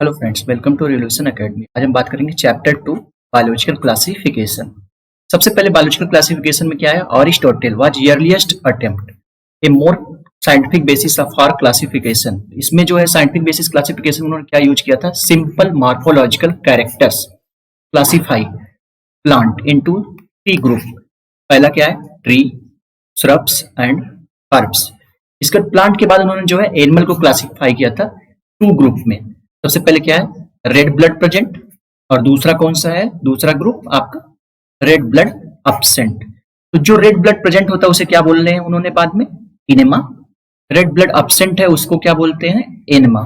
Hello friends, welcome to revolution academy. आज हम बात करेंगे चैप्टर 2 बायोलॉजिकल क्लासिफिकेशन। सबसे पहले बायोलॉजिकल क्लासिफिकेशन में क्या है? Aristotle was earliest attempt a more scientific basis of our classification. इसमें जो है साइंटिफिक बेसिस क्लासिफिकेशन उन्होंने क्या यूज किया था? Simple morphological characters classify plant into 3 group. पहला क्या है? Tree, shrubs and herbs. इसके प्लांट के बाद उन्होंने जो है एनिमल को क्लासिफाई किया था 2 ग्रुप में। सबसे पहले क्या है? रेड ब्लड प्रेजेंट, और दूसरा कौन सा है? दूसरा ग्रुप आपका रेड ब्लड अब्सेंट। तो जो रेड ब्लड प्रेजेंट होता है उसे क्या बोल रहे हैं उन्होंने बाद में? इनेमा। रेड ब्लड अब्सेंट है उसको क्या बोलते हैं? एनेमा।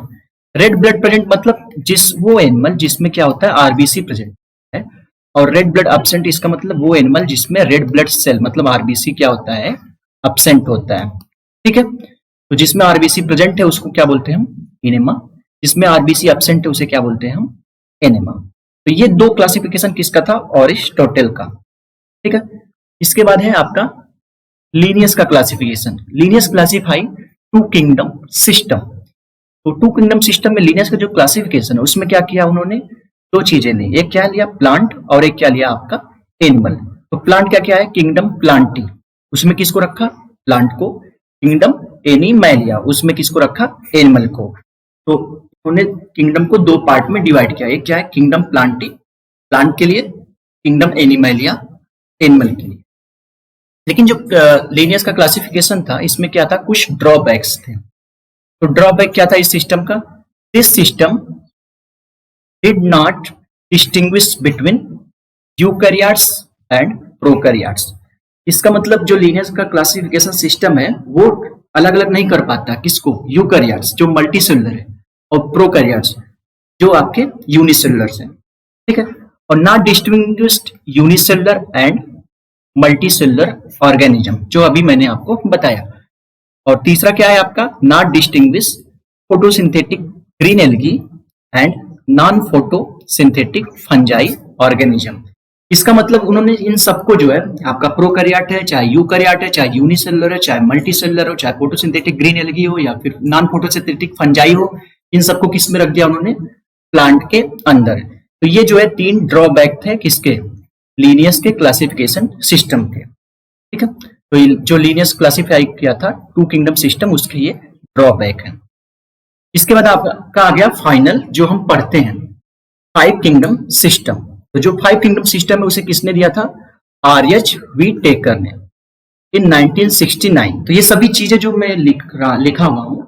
रेड ब्लड प्रेजेंट मतलब वो एनिमल जिसमें क्या होता है? आरबीसी प्रेजेंट है। और रेड ब्लड अब्सेंट इसका मतलब वो एनिमल जिसमें रेड ब्लड सेल मतलब आरबीसी क्या होता है? अब्सेंट होता है। ठीक है, तो जिसमें आरबीसी प्रेजेंट है उसको क्या बोलते हैं हम? इनेमा। जिसमें आरबीसी एब्सेंट है उसे क्या बोलते हैं हम? एनेमा। तो ये 2 क्लासिफिकेशन किसका था? अरिस्टोटल का। ठीक है, इसके बाद है आपका लीनियस का classification. Linnaeus classify 2 kingdom system. तो 2 किंगडम सिस्टम में लीनियस का जो क्लासिफिकेशन है उसमें क्या किया उन्होंने? 2 चीजें ली। एक क्या लिया? प्लांट, और एक क्या लिया आपका? एनिमल। तो प्लांट क्या क्या है? Kingdom Plantae. उसमें किसको रखा? प्लांट को। किंगडम एनिमैलिया, उसमें किसको रखा? एनिमल को। तो उन्होंने किंगडम को 2 पार्ट में डिवाइड किया। एक क्या है? किंगडम प्लांटी, प्लांट के लिए, किंगडम एनिमैलिया, एनिमल के लिए। लेकिन जो लीनियस का क्लासिफिकेशन था इसमें क्या था? कुछ ड्रॉबैक्स थे। तो ड्रॉबैक क्या था इस सिस्टम का? This system did not distinguish between eukaryotes and prokaryotes. इसका मतलब जो लीनियस का क्लासिफिकेशन सिस्टम है वो अलग अलग नहीं कर पाता। किसको? यूकैरियोट्स जो मल्टीसेलुलर है, और प्रोकैरियोट्स जो आपके यूनिसेलुलर हैं। ठीक है, और not distinguished unicellular and multicellular organism जो अभी मैंने आपको बताया। और तीसरा क्या है आपका? Not distinguish photosynthetic green algae and non photosynthetic fungi organism. इसका मतलब उन्होंने इन सबको जो है आपका प्रोकैरियोट है, चाहे यूकैरियोट है, चाहे यूनिसेलुलर है, चाहे मल्टीसेलुलर हो, चाहे फोटोसिंथेटिक ग्रीन एल्गी हो या फिर नॉन फोटोसिंथेटिक फंजाई हो, इन सबको किस में रख दिया उन्होंने? प्लांट के अंदर। तो ये जो है 3 ड्रॉबैक थे किसके? लीनियस के क्लासिफिकेशन सिस्टम के। ठीक है, तो जो लीनियस क्लासिफाई किया था 2 किंगडम सिस्टम उसके ये ड्रॉबैक है। इसके बाद आपका आ गया फाइनल जो हम पढ़ते हैं, 5 किंगडम सिस्टम। तो जो 5 किंगडम सिस्टम है उसे किसने दिया था? आर.एच. व्हिटेकर ने इन 1969। तो ये सभी चीजें जो मैं लिखा हुआ हूं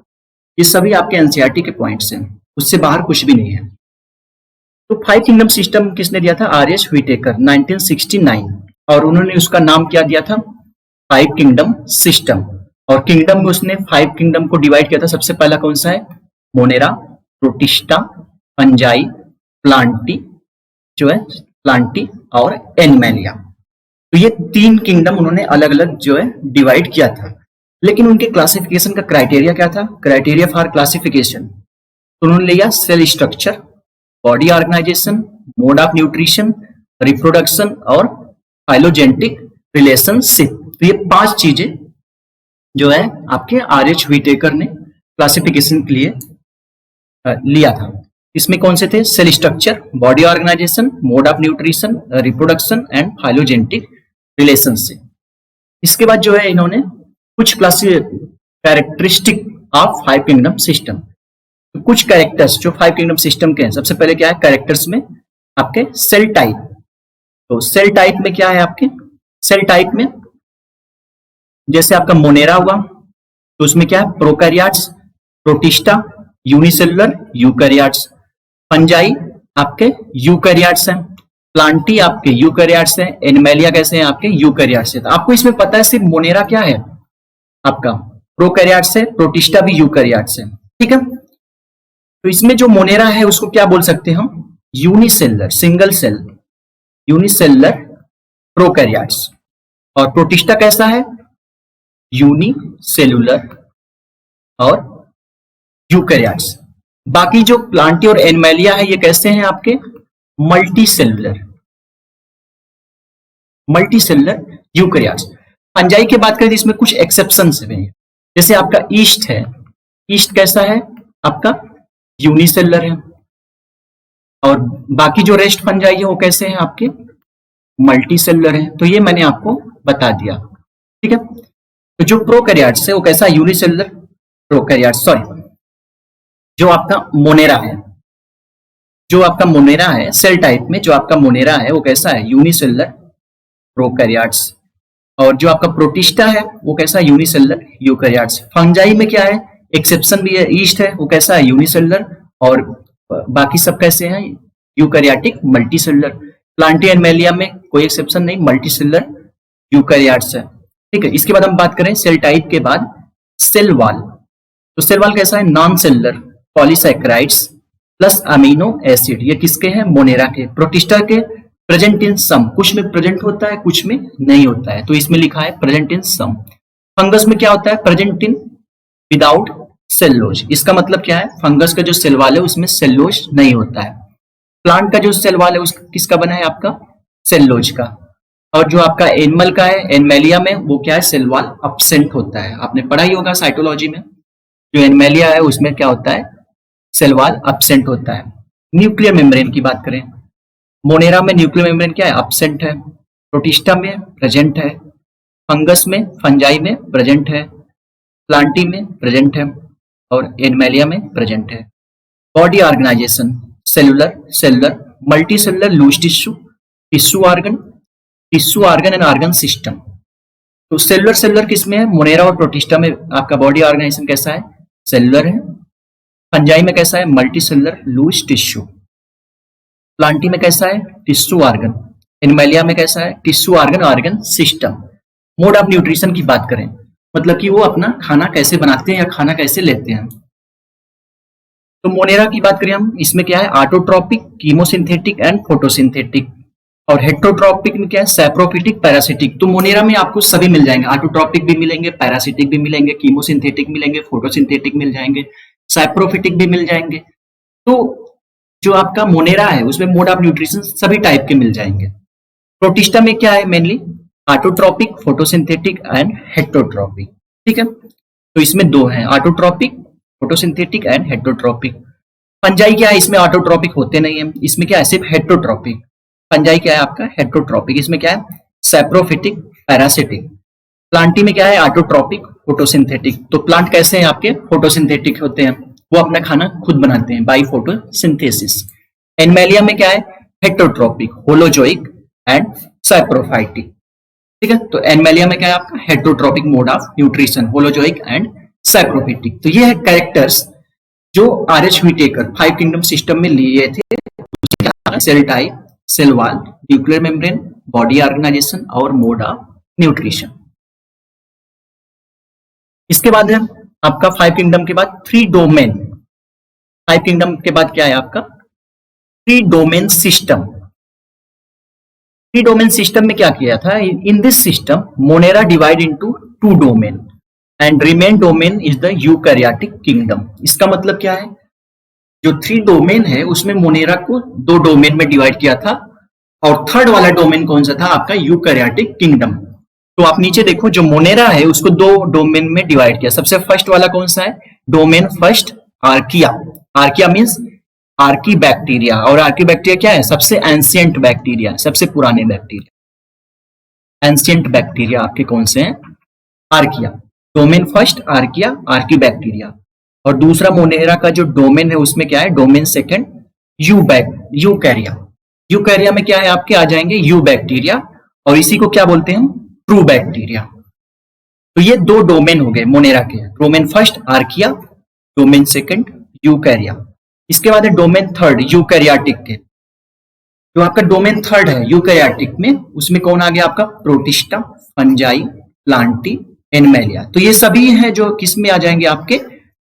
ये सभी आपके एनसीईआरटी के पॉइंट्स हैं, उससे बाहर कुछ भी नहीं है। तो 5 किंगडम सिस्टम किसने दिया था? आर.एच. व्हिटेकर 1969। और उन्होंने उसका नाम क्या दिया था? 5 किंगडम सिस्टम। और किंगडम में उसने 5 किंगडम को डिवाइड किया था। सबसे पहला कौन सा है? मोनेरा, प्रोटिस्टा, फंजाई, प्लांटी जो है प्लांटी, और एनिमैलिया। तो ये 3 किंगडम उन्होंने अलग अलग जो है डिवाइड किया था। लेकिन उनके क्लासिफिकेशन का क्राइटेरिया क्या था? क्राइटेरिया फॉर क्लासिफिकेशन तो उन्होंने लिया cell structure, body organisation, mode of nutrition, reproduction और फाइलोजेनेटिक रिलेशनशिप। तो ये 5 चीजें जो है आपके आर.एच. व्हिटेकर ने क्लासिफिकेशन के लिए लिया था। इसमें कौन से थे? Cell structure, body organisation, mode of nutrition, reproduction and phylogenetic relationship. इसके बाद जो है इन्होंने कुछ कैरेक्टरिस्टिक ऑफ 5 किंगडम सिस्टम। तो कुछ कैरेक्टर्स जो 5 किंगडम सिस्टम के हैं, सबसे पहले क्या है कैरेक्टर्स में? आपके सेल टाइप। तो सेल टाइप में क्या है आपके? सेल टाइप में जैसे आपका मोनेरा हुआ तो उसमें क्या है? Prokaryotes, protista unicellular, eukaryotes, fungi आपके यूकैरियोट्स हैं, प्लांटी आपके यूकैरियोट्स हैं, एनिमैलिया कैसे हैं? आपके यूकैरियोट्स हैं। तो आपको इसमें पता है सिर्फ मोनेरा क्या है आपका? प्रोकैरियोट्स है, प्रोटिस्टा भी यूकैरियोट्स है। ठीक है, तो इसमें जो मोनेरा है उसको क्या बोल सकते हैं हम? Unicellular, single cell, unicellular prokaryotes. और प्रोटिस्टा कैसा है? यूनिसेलुलर और यूकैरियोट्स। बाकी जो प्लांटी और एनिमैलिया है ये कैसे हैं आपके? Multicellular, multicellular eukaryotes. फंजाई की बात करें तो इसमें कुछ एक्सेप्शंस हैं। जैसे आपका ईस्ट है, ईस्ट कैसा है आपका? यूनिसेलुलर है। और बाकी जो रेस्ट फंजाई है वो कैसे हैं आपके मल्टी सेलुलर है। तो ये मैंने आपको बता दिया, ठीक है। तो जो प्रोकैरियोट्स है वो कैसा यूनिसेलुलर प्रोकैरियोट्स, सॉरी जो आपका मोनेरा है, जो आपका मोनेरा है सेल टाइप में, जो आपका मोनेरा है वो कैसा है यूनिसेलुलर प्रोकैरियोट्स। और जो आपका प्रोटिस्टा है वो कैसा है यूनिसेलुलर यूकैरियोट्स। फंजाई में क्या है एक्सेप्शन भी है, ईस्ट है वो कैसा है यूनिसेलुलर, और बाकी सब कैसे हैं यूकैरियोटिक मल्टीसेलुलर। प्लांटी एनिमलिया में कोई एक्सेप्शन नहीं, मल्टीसेलुलर यूकैरियोट्स है, ठीक है। इसके बाद हम बात करें सेल टाइप के बाद सेल वॉल। तो सेल वॉल कैसा है non cellular polysaccharides plus amino acid, ये किसके हैं मोनेरा के। प्रोटिस्टा के प्रेजेंट इन सम, कुछ में प्रेजेंट होता है कुछ में नहीं होता है, तो इसमें लिखा है प्रेजेंट इन सम। फंगस में क्या होता है प्रेजेंट इन विदाउट सेलुलोज, इसका मतलब क्या है फंगस का जो सेल वॉल है उसमें सेलुलोज नहीं होता है। प्लांट का जो सेल वॉल है उस किसका बना है आपका सेलुलोज का। और जो आपका एनिमल का है एनिमलिया में वो क्या है सेल वॉल एब्सेंट होता है, आपने पढ़ा ही होगा साइटोलॉजी में, जो एनिमलिया है उसमें क्या होता है सेल वॉल एब्सेंट होता है। न्यूक्लियर मेम्ब्रेन की बात करें, मोनेरा में न्यूक्लियर मेम्ब्रेन क्या है एब्सेंट है, प्रोटिस्टा में प्रेजेंट है, फंगस में फंजाई में प्रेजेंट है, प्लांटी में प्रेजेंट है और एनिमलिया में प्रेजेंट है। Body organisation cellular cellular multi cellular loose tissue tissue organ and organ system. तो सेलुलर सेलुलर किसमें है मोनेरा और प्रोटिस्टा में आपका बॉडी ऑर्गेनाइजेशन कैसा है सेलुलर है, फंजाई में कैसा है multi cellular loose tissue, Plantae में कैसा है टिश्यू ऑर्गन, एनिमलिया में कैसा है tissue organ organ system. Mode of nutrition की बात करें मतलब कि वो अपना खाना कैसे बनाते हैं या खाना कैसे लेते हैं। तो मोनेरा की बात करें हम, इसमें क्या है ऑटोट्रोपिक कीमोसिंथेटिक एंड फोटोसिंथेटिक, और हेट्रोट्रोपिक में क्या है सैप्रोफिटिक पैरासिटिक। तो मोनेरा में आपको सभी मिल जाएंगे, ऑटोट्रोपिक भी मिलेंगे, पैरासिटिक भी मिलेंगे, कीमोसिंथेटिक मिलेंगे, फोटोसिंथेटिक मिल जाएंगे, सैप्रोफिटिक भी मिल जाएंगे। तो जो आपका मोनेरा है उसमें मोड ऑफ न्यूट्रिशन सभी टाइप के मिल जाएंगे। प्रोटिस्टा में क्या है mainly autotrophic photosynthetic and heterotrophic, ठीक है। तो इसमें दो हैं autotrophic photosynthetic and heterotrophic. Fungi क्या है इसमें ऑटोट्रोपिक होते नहीं है, इसमें क्या है सिर्फ हेट्रोट्रोपिक। फंजाई क्या है आपका हेट्रोट्रोपिक, इसमें क्या है सैप्रोफिटिक पैरासिटिक। प्लांटी में क्या है ऑटोट्रोपिक फोटोसिंथेटिक। तो प्लांट कैसे हैं आपके फोटोसिंथेटिक होते हैं, वो अपना खाना खुद बनाते हैं बाई फोटोसिंथेसिस। एनिमलिया में क्या है हेट्रोट्रोपिक होलोजोइक एंड सैप्रोफाइटिक, ठीक है। तो एनिमलिया में क्या है आपका heterotrophic mode of nutrition holozoic and saprophytic. तो ये है कैरेक्टर्स जो आर.एच. व्हिटेकर 5 किंगडम सिस्टम में लिए थे, cell type cell wall nuclear membrane body organisation और मोड ऑफ न्यूट्रिशन। इसके बाद है आपका 5 किंगडम के बाद 3 डोमेन। 5 किंगडम के बाद क्या है आपका 3 डोमेन सिस्टम। 3 डोमेन सिस्टम में क्या किया था in this system Monera divide into 2 domain and remain domain is the eukaryotic kingdom. इसका मतलब क्या है जो 3 डोमेन है उसमें मोनेरा को 2 डोमेन में डिवाइड किया था और थर्ड वाला डोमेन कौन सा था आपका यूकैरियोटिक किंगडम। तो आप नीचे देखो जो मोनेरा है उसको 2 डोमेन में डिवाइड किया। सबसे फर्स्ट वाला कौन सा है domain first archaea. Archaea means Archie bacteria, और आर्की बैक्टीरिया क्या है सबसे एंशिएंट बैक्टीरिया, सबसे पुराने बैक्टीरिया। एंशिएंट बैक्टीरिया आपके कौन से हैं archaea. Domain first archaea Archie bacteria. और दूसरा मोनेरा का जो डोमेन है उसमें क्या है डोमेन सेकंड यूकैरिया। यूकैरिया में क्या है आपके आ जाएंगे यू बैक्टीरिया, और इसी को क्या बोलते हैं हम ट्रू बैक्टीरिया। तो ये 2 डोमेन हो गए मोनेरा के, domain first archaea domain second यूकैरिया। इसके बाद है डोमेन थर्ड यूकैरियोटिक के। जो आपका डोमेन थर्ड है यूकैरियोटिक में उसमें कौन आ गया आपका प्रोटिस्टा फंजाई प्लांटी एनिमलिया। तो ये सभी हैं जो किस में आ जाएंगे आपके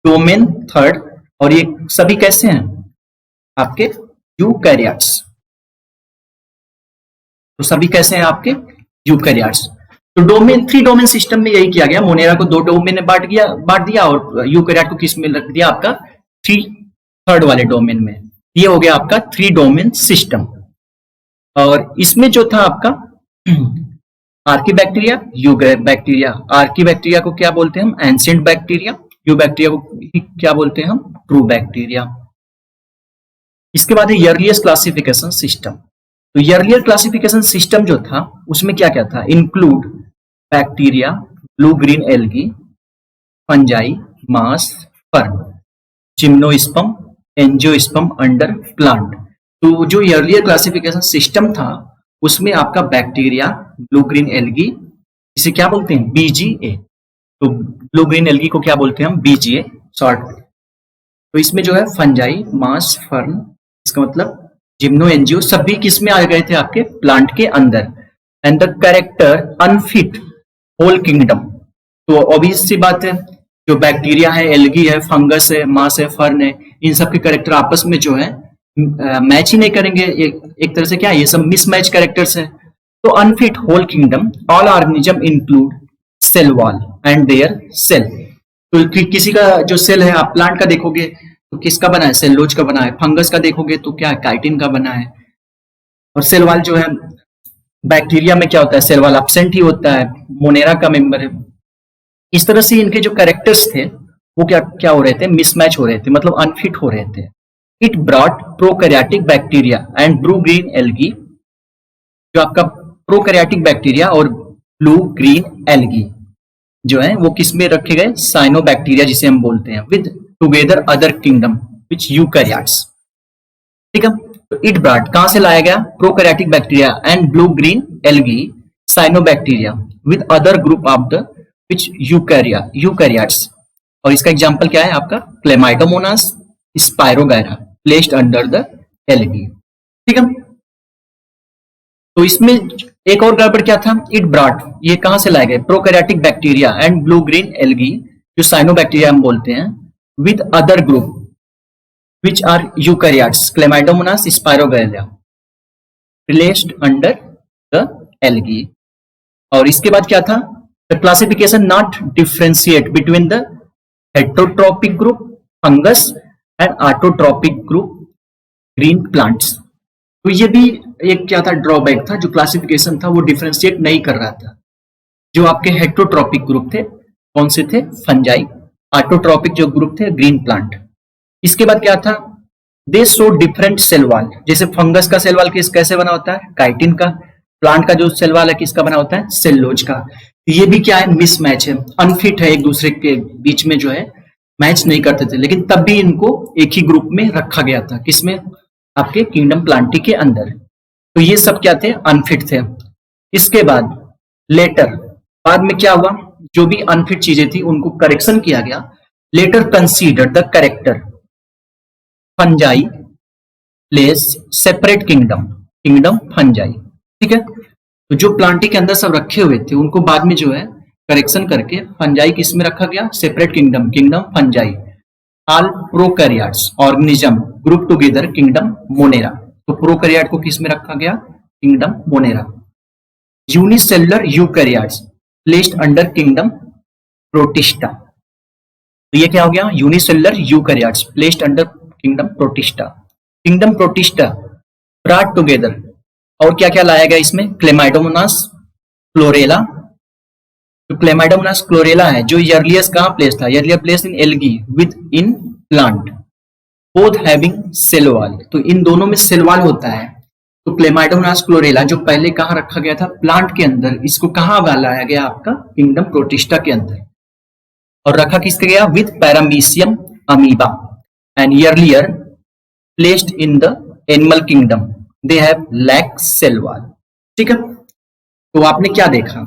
डोमेन थर्ड, और ये सभी कैसे हैं आपके यूकैरियोट्स। तो सभी कैसे हैं आपके यूकैरियोट्स। तो डोमेन 3 डोमेन सिस्टम में यही किया गया, मोनेरा को 2 डोमेन में बांट दिया और यूकैरियोट को किस में रख दिया आपका थर्ड वाले डोमेन में। ये हो गया आपका 3 डोमेन सिस्टम। और इसमें जो था आपका Archie bacteria you bacteria. Archie bacteria को क्या बोलते हैं हम एंशिएंट बैक्टीरिया, यू बैक्टीरिया को क्या बोलते हैं हम ट्रू बैक्टीरिया। इसके बाद है ईयरलियस्ट क्लासिफिकेशन सिस्टम। तो ईयरलियर क्लासिफिकेशन सिस्टम जो था उसमें क्या क्या था, include bacteria, blue green algae, fungi, moss, fern, gymnosperm, angiosperm under plant. तो जो ईयरलियर क्लासिफिकेशन सिस्टम था उसमें आपका बैक्टीरिया, ब्लू ग्रीन एल्गी, इसे क्या बोलते हैं, बीजीए। तो ब्लू ग्रीन एल्गी को क्या बोलते हैं हम, बीजीए शॉर्ट। तो इसमें जो है फंजाई, मास, फर्न, इसका मतलब जिम्नो, एंजियो, सभी किसमें आ गए थे आपके प्लांट के अंदर। And the character unfit whole kingdom. तो ऑब्वियस सी बात है, जो बैक्टीरिया है, एल्गी है, फंगस है, मास है, फर्न है, इन सब के कैरेक्टर आपस में जो है मैच ही नहीं करेंगे। एक तरह से क्या है, ये सब मिसमैच कैरेक्टर्स है। तो unfit whole kingdom, all organism include cell wall and their cell. तो किसी का जो सेल है, आप प्लांट का देखोगे तो किसका बना है, सेलुलोज का बना है। फंगस का देखोगे तो क्या है, काइटिन का बना है। और सेल वॉल जो है, बैक्टीरिया में क्या होता है, सेल वॉल एब्सेंट ही होता है, मोनेरा का मेंबर है। इस तरह से इनके जो कैरेक्टर्स थे वो क्या क्या हो रहे थे, मिसमैच हो रहे थे, मतलब अनफिट हो रहे थे। It brought prokaryotic bacteria and blue green algae. जो आपका प्रोकैरियोटिक बैक्टीरिया और ब्लू ग्रीन एल्गी जो है वो किस में रखे गए, साइनोबैक्टीरिया जिसे हम बोलते हैं, with together other kingdom which eukaryotes. ठीक है, तो इट ब्रॉट कहां से लाया गया, prokaryotic bacteria and blue green algae, cyanobacteria with other group of the which eukaryotes. और इसका एग्जांपल क्या है आपका, chlamydomonas, spirogyra, placed under the algae. ठीक है, तो इसमें एक और गड़बड़ क्या था, इट ब्रॉट, ये कहां से लाए गए, prokaryotic bacteria and blue green algae, जो साइनोबैक्टीरिया हम बोलते हैं, with other group which are eukaryotes, chlamydomonas, spirogyra, placed under the algae. और इसके बाद क्या था, the classification not differentiate between the heterotrophic group fungus and autotrophic group green plants. तो ये भी एक क्या था, ड्रॉबैक था, जो क्लासिफिकेशन था वो डिफरेंशिएट नहीं कर रहा था। जो आपके हेटेरोट्रॉपिक ग्रुप थे, कौन से थे, फंजाई, ऑटोट्रॉपिक जो ग्रुप थे, ग्रीन प्लांट। इसके बाद क्या था, they show different cell wall. जैसे फंगस का सेल वॉल कैसे बना होता है, काइटिन का। प्लांट का जो सेल वॉल है किसका बना होता है, सेलुलोज का। ये भी क्या है, मिसमैच है, अनफिट है, एक दूसरे के बीच में जो है मैच नहीं करते थे, लेकिन तब भी इनको एक ही ग्रुप में रखा गया था, किसमें, आपके किंगडम प्लांटी के अंदर। तो ये सब क्या थे, अनफिट थे। इसके बाद लेटर, बाद में क्या हुआ, जो भी अनफिट चीजें थी उनको करेक्शन किया गया। Later consider the character Fungi place separate kingdom Fungi. ठीक है, तो जो प्लांटी के अंदर सब रखे हुए थे उनको बाद में जो है करेक्शन करके फंजाई किस में रखा गया, separate kingdom fungi. All prokaryotes organism group together kingdom Monera. तो प्रोकैरियोट को किस में रखा गया, kingdom Monera. Unicellular eukaryotes placed under kingdom protista. तो ये क्या हो गया, unicellular eukaryotes placed under kingdom protista. Kingdom protista brought together, और क्या क्या लाया गया इसमें, क्लेमाइडोमोनास क्लोरेला। जो क्लेमाइडोमोनास क्लोरेला है, जो ईयरलियस कहां प्लेस था, earlier place in algae with in plant, both having cell wall. तो इन दोनों में सेल वॉल होता है। तो क्लेमाइडोमोनास क्लोरेला जो पहले कहां रखा गया था, प्लांट के अंदर, इसको कहां लाया गया आपका, किंगडम प्रोटिस्टा के अंदर। और रखा किसके गया, with Paramecium amoeba and earlier placed in the animal kingdom, they have lack cell wall. ठीक है, तो आपने क्या देखा,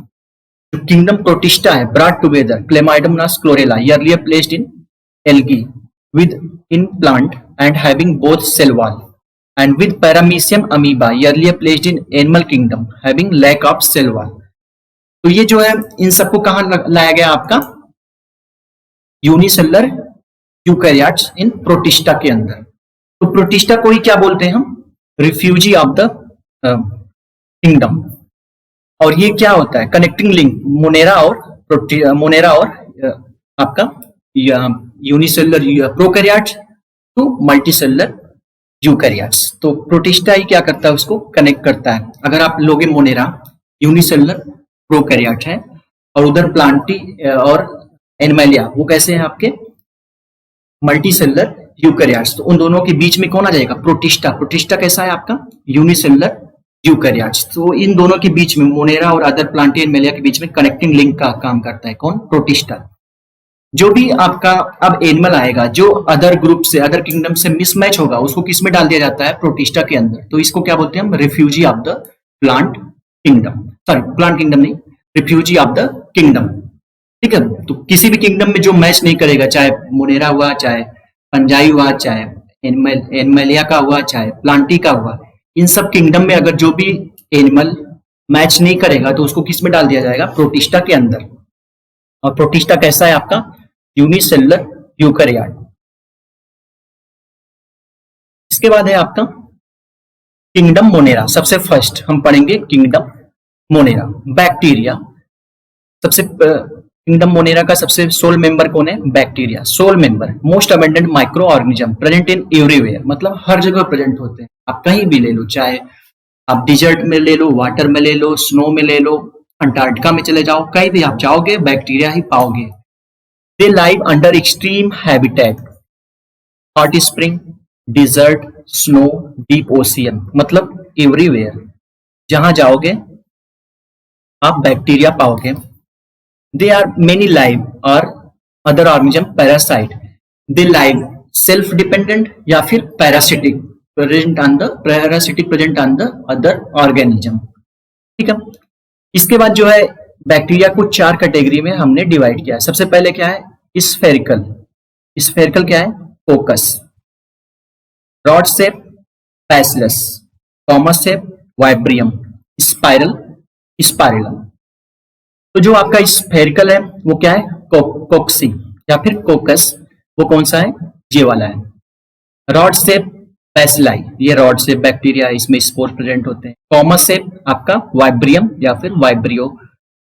जो किंगडम प्रोटिस्टा है brought together Chlamydomonas Chlorella earlier placed in algae with in plant and having both cell wall, and with paramecium amoeba earlier placed in animal kingdom having lack of cell wall। तो ये जो है इन सबको कहां लाया गया आपका, यूनिसेलुलर यूकैरियोट्स इन protista के अंदर। तो प्रोटिस्टा को ही क्या बोलते हैं हम, रिफ्यूजी ऑफ द किंगडम। और ये क्या होता है, कनेक्टिंग लिंक मोनेरा और आपका unicellular prokaryotes to multicellular eukaryotes. तो प्रोटिस्टा ही क्या करता है, उसको कनेक्ट करता है। अगर आप लोगे मोनेरा यूनिसेलुलर प्रोकैरियोट है, और उधर प्लांटी और एनिमलिया वो कैसे हैं आपके मल्टीसेलुलर यूकैरियोट्स। तो उन दोनों के बीच में कौन आ जाएगा? प्रोटिस्टा। प्रोटिस्टा कैसा है आपका? Unicellular eukaryotes. तो इन दोनों के बीच में, मोनेरा और अदर प्लांटिया एनिमलिया के बीच में कनेक्टिंग लिंक का काम करता है कौन? प्रोटिस्टा। जो भी आपका अब एनिमल आएगा जो अदर ग्रुप से, अदर किंगडम से मिसमैच होगा, उसको किस में डाल दिया जाता है? प्रोटिस्टा के अंदर। तो इसको क्या बोलते हैं हम? Refugee of the plant kingdom. Sorry, plant kingdom नहीं, रिफ्यूजी ऑफ द किंगडम। ठीक है। तो किसी भी किंगडम में जो मैच नहीं करेगा, चाहे मोनेरा हुआ, चाहे पंजाई हुआ, चाहे एनिमलिया का हुआ, चाहे प्लांटी का हुआ, इन सब किंगडम में अगर जो भी एनिमल मैच नहीं करेगा तो उसको किस में डाल दिया जाएगा? प्रोटिस्टा के अंदर। और प्रोटिस्टा कैसा है आपका? Unicellular eukaryote. इसके बाद है आपका किंगडम मोनेरा। सबसे फर्स्ट हम पढ़ेंगे किंगडम मोनेरा। बैक्टीरिया। सबसे किंगडम मोनेरा का सबसे सोल मेंबर कौन है? Bacteria. Sole member, most abundant micro organism, present in everywhere, मतलब हर जगह प्रेजेंट होते हैं। आप कहीं भी ले लो, चाहे आप डिजर्ट में ले लो, वाटर में ले लो, स्नो में ले लो, अंटार्कटिका में चले जाओ, कहीं भी आप जाओगे बैक्टीरिया ही पाओगे। They live under extreme habitat, hot spring, desert, snow, deep ocean, मतलब एवरीवेयर जहां जाओगे आप बैक्टीरिया पाओगे। दे आर मेनी लाइव और other organism parasite. They live self dependent या फिर parasitic present on the other organism. ठीक है। इसके बाद जो है बैक्टीरिया को 4 कैटेगरी में हमने डिवाइड किया है। सबसे पहले क्या है? स्फेरिकल। स्फेरिकल क्या है? Coccus, rod shape bacillus, comma shape vibrio, spiral spirillum. तो जो आपका स्फेरिकल है वो क्या है? कोक्सी या फिर कोकस, वो कौन सा है? ये वाला है। रॉड शेप पैसिलाई, ये रॉड शेप बैक्टीरिया, इसमें स्पोर प्रेजेंट होते हैं। कॉमस शेप आपका वाइब्रियम या फिर वाइब्रियो,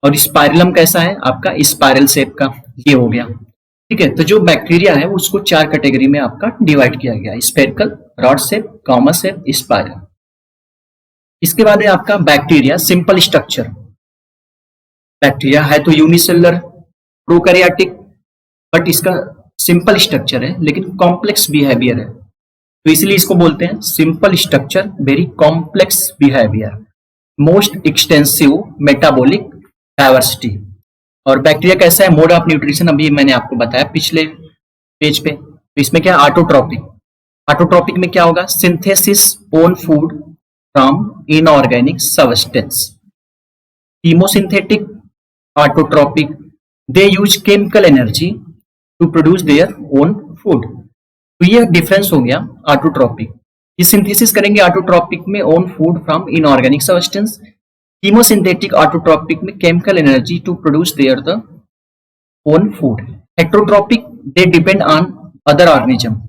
और स्पाइरलम कैसा है? आपका स्पाइरल शेप का, ये हो गया। ठीक है। तो जो बैक्टीरिया है उसको 4 कैटेगरी में आपका डिवाइड किया गया, spherical, rod shape, commas shape, spiral. इसके बाद है आपका बैक्टीरिया सिंपल स्ट्रक्चर। बैक्टीरिया है तो यूनिसेलुलर प्रोकैरियोटिक, बट इसका सिंपल स्ट्रक्चर है लेकिन कॉम्प्लेक्स बिहेवियर है, तो इसलिए इसको बोलते हैं simple structure, very complex behaviour, most extensive metabolic diversity. और बैक्टीरिया कैसा है? मोड ऑफ न्यूट्रिशन अभी मैंने आपको बताया पिछले पेज पे। तो इसमें क्या है? ऑटोट्रॉपिक। ऑटोट्रॉपिक में क्या होगा? Synthesis own food from inorganic substance. Chemosynthetic, autotrophic, they use chemical energy to produce their own food. तो ये डिफरेंस हो गया ऑटोट्रॉपिक। ये सिंथेसिस करेंगे ऑटोट्रॉपिक में own food from inorganic substance. Chemosynthetic autotrophic में chemical energy to produce their the own food. Heterotrophic, they depend on other organism,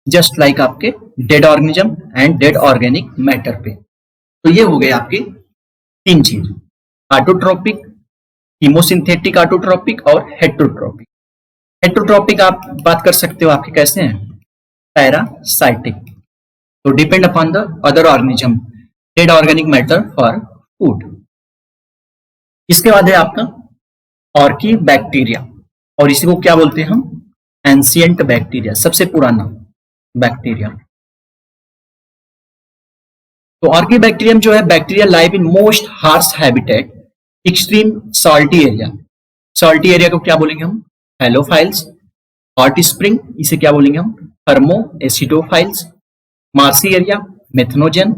just like आपके dead organism and dead organic matter पे। तो ये हो गए आपके 3 चीज, ऑटोट्रॉपिक, कीमोसिंथेटिक ऑटोट्रॉपिक और हेट्रोट्रॉपिक। हेट्रोट्रॉपिक आप बात कर सकते हो आपके कैसे हैं? पैरासाइटिक, तो depend upon the other organism, dead organic matter for food. इसके बाद है आपका ऑर्की बैक्टीरिया, और इसी को क्या बोलते हैं हम? एंशिएंट बैक्टीरिया, सबसे पुराना बैक्टीरिया। तो ऑर्की बैक्टीरियम जो है, bacteria live in most harsh habitat, extreme salty area. Salty area को क्या बोलेंगे हम? हेलोफाइल्स। हॉट स्प्रिंग, इसे क्या बोलेंगे हम? Thermo acidophiles. Marshy area, methanogen.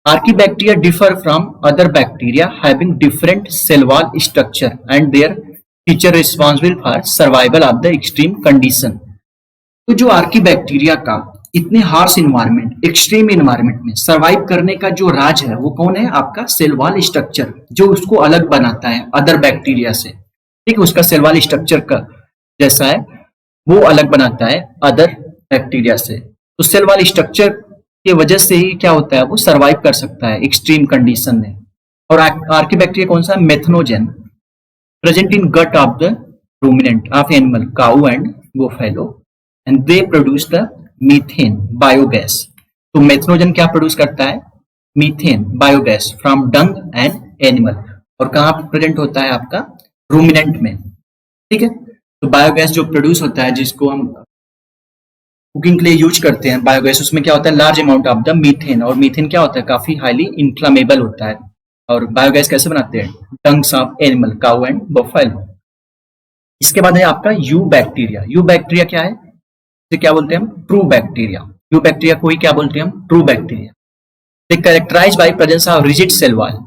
Archaebacteria differ from other bacteria having different cell wall structure and their feature responsible for survival of the extreme condition। तो जो आर्कीबैक्टीरिया का इतने हार्श इन्वायरमेंट, एक्सट्रीम इन्वायरमेंट में survive करने का जो राज है वो कौन है? आपका सेल वॉल स्ट्रक्चर, जो उसको अलग बनाता है अदर बैक्टीरिया से। ठीक है, उसका सेल वॉल स्ट्रक्चर का जैसा है वो अलग बनाता है अदर बैक्टीरिया से। तो सेल वॉल स्ट्रक्चर की वजह से ही क्या होता है, वो सरवाइव कर सकता है एक्सट्रीम कंडीशन में। और आर्कीबैक्टीरिया कौन सा? Methanogen, present in gut of the ruminant of animal, cow and buffalo, and they produce the methane biogas. तो मेथनोजन क्या प्रोड्यूस करता है? Methane biogas from dung and animal. और कहाँ प्रेजेंट होता है? आपका रूमिनेंट में। ठीक है, तो बायोगैस जो प्रोड्यूस होता है, जिसको हम कुकिंग के लिए यूज करते हैं बायोगैस, उसमें क्या होता है large amount of the methane, और मीथेन क्या होता है काफी हाईली इन्फ्लामेबल होता है। और बायोगैस कैसे बनाते हैं, dungs of animal, cow and buffalo. इसके बाद है आपका यू बैक्टीरिया। यू बैक्टीरिया क्या है, इसे क्या बोलते हैं हम, ट्रू बैक्टीरिया। यू बैक्टीरिया को ही क्या बोलते हैं हम, true bacteria. They characterise by presence of rigid cell wall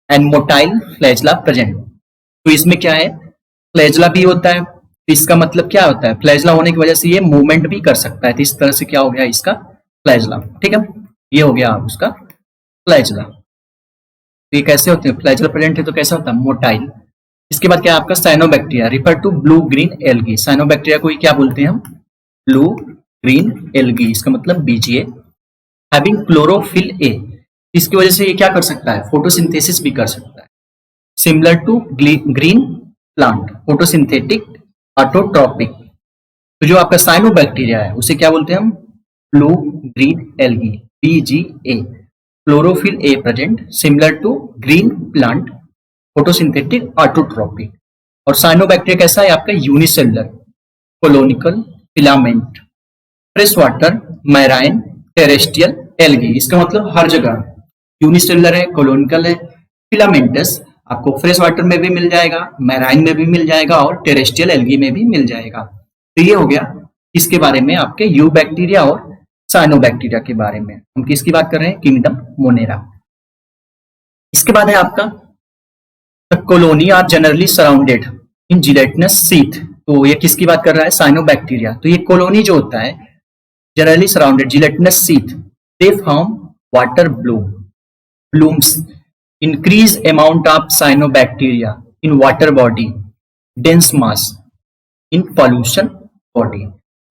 and motile flagella present. तो इसमें क्या है, फ्लैजेला भी होता है, इसका मतलब क्या होता है, फ्लैजेला होने की वजह से ये मूवमेंट भी कर सकता है, तो इस तरह से क्या हो गया इसका फ्लैजेला। ठीक है, ये हो गया उसका फ्लैजेला। तो ये कैसे होते हैं, फ्लैजेला प्रेजेंट है तो कैसा होता है, मोटाइल। इसके बाद क्या है आपका cyanobacteria, refer to blue green algae. Cyanobacteria को ही क्या बोलते हैं हम, ब्लू ग्रीन एल्गी, इसका मतलब बीजीए। हैविंग क्लोरोफिल ए, इसकी वजह से ये क्या कर सकता है, फोटोसिंथेसिस भी कर सकता है। Similar to green plant, photosynthetic autotrophic. तो जो आपका साइनोबैक्टीरिया है उसे क्या बोलते हैं हम, blue green algae, BGA. Chlorophyll a present, similar to green plant, photosynthetic autotrophic. और साइनोबैक्टीरिया कैसा है आपका, unicellular, colonial, filament, fresh water, marine, terrestrial, algae. इसका मतलब हर जगह यूनिसेलुलर है, कोलोनिकल है, फिलामेंटस, आपको फ्रेश वाटर में भी मिल जाएगा, मैराइन में भी मिल जाएगा और टेरेस्ट्रियल एल्गी में भी मिल जाएगा। तो ये हो गया इसके बारे में आपके यू बैक्टीरिया और साइनोबैक्टीरिया के बारे में। हम किसकी बात कर रहे हैं, किंगडम मोनेरा। इसके बाद है आपका the colony are generally surrounded in gelatinous sheath. तो ये किसकी बात कर रहा है, साइनोबैक्टीरिया। तो ये कॉलोनी जो होता है generally surrounded gelatinous sheath, they form water blooms, increase amount of cyanobacteria in water body, dense mass in pollution body।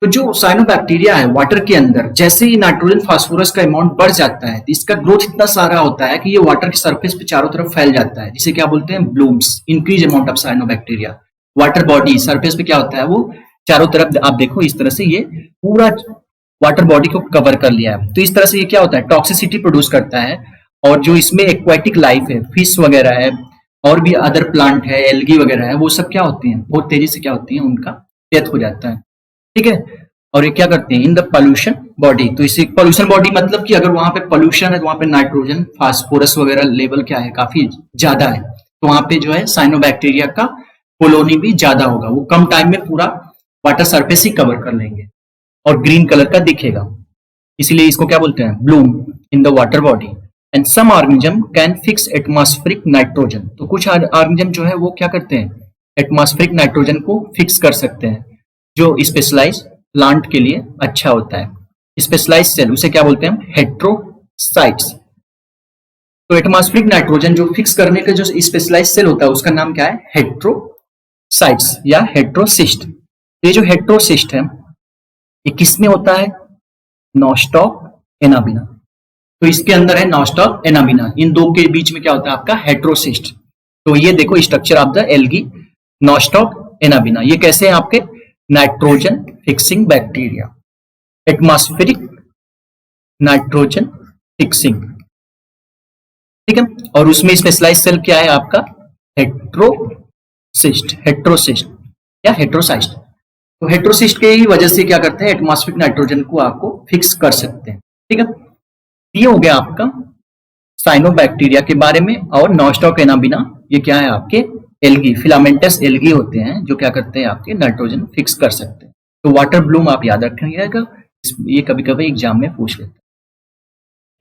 तो जो साइनोबैक्टीरिया है वाटर के अंदर, जैसे ही नाइट्रोजन फास्फोरस का अमाउंट बढ़ जाता है तो इसका ग्रोथ इतना सारा होता है कि ये वाटर के सरफेस पे चारों तरफ फैल जाता है, जिसे क्या बोलते हैं, blooms. Increase amount of cyanobacteria, water body surface पे क्या होता है, वो चारों तरफ आप देखो इस तरह से ये पूरा वाटर बॉडी को कवर कर लिया है। तो इस तरह से ये क्या होता है, टॉक्सिसिटी प्रोड्यूस करता है। और जो इसमें एक्वाटिक लाइफ है, फिश वगैरह है और भी अदर प्लांट है, एल्गी वगैरह है, वो सब क्या होती हैं, बहुत तेजी से क्या होती हैं, उनका डेथ हो जाता है। ठीक है, और ये क्या करते हैं, इन द पोल्यूशन बॉडी। तो इसे पोल्यूशन बॉडी मतलब कि अगर वहां पे पोल्यूशन है तो वहां पे नाइट्रोजन फास्फोरस वगैरह लेवल क्या है, काफी ज्यादा है, तो वहां पे जो है साइनोबैक्टीरिया का कॉलोनी भी ज्यादा होगा, वो कम टाइम में पूरा वाटर सरफेस ही कवर कर लेंगे और ग्रीन कलर का दिखेगा, इसीलिए इसको क्या बोलते हैं, bloom in the water body. And some organism can fix atmospheric nitrogen. तो कुछ ऑर्गेनिज्म जो है वो क्या करते हैं, एटमॉस्फेरिक नाइट्रोजन को फिक्स कर सकते हैं, जो स्पेशलाइज प्लांट के लिए अच्छा होता है। स्पेशलाइज सेल उसे क्या बोलते हैं हम, हेट्रोसाइट्स। तो एटमॉस्फेरिक नाइट्रोजन जो फिक्स करने का जो स्पेशलाइज सेल होता है उसका नाम क्या है, हेट्रोसाइट्स या हेट्रोसिस्ट। ये जो हेट्रोसिस्ट है ये किसमें होता है, नॉस्टॉक एनाबिना। तो इसके अंदर है नॉस्टॉक एनाबिना, इन दो के बीच में क्या होता है आपका, हेट्रोसिस्ट। तो ये देखो structure of the algae, nostoc Anabaena. ये कैसे हैं आपके, nitrogen fixing bacteria, atmospheric nitrogen fixing. ठीक है, और उसमें स्पेशलाइज सेल क्या है आपका, हेट्रोसिस्ट या हेट्रोसाइस्ट। तो हेट्रोसिस्ट के ही वजह से क्या करते हैं, एटमॉस्फेरिक नाइट्रोजन को आपको फिक्स कर सकते हैं। ठीक है, ये हो गया आपका साइनोबैक्टीरिया के बारे में। और नॉस्टॉक एनाबिना ये क्या है आपके, एल्गी, फिलामेंटस एल्गी होते हैं जो क्या करते हैं आपके नाइट्रोजन फिक्स कर सकते हैं। तो वाटर ब्लूम आप याद रखिएगा, ये कभी कभी एग्जाम में पूछ लेते हैं।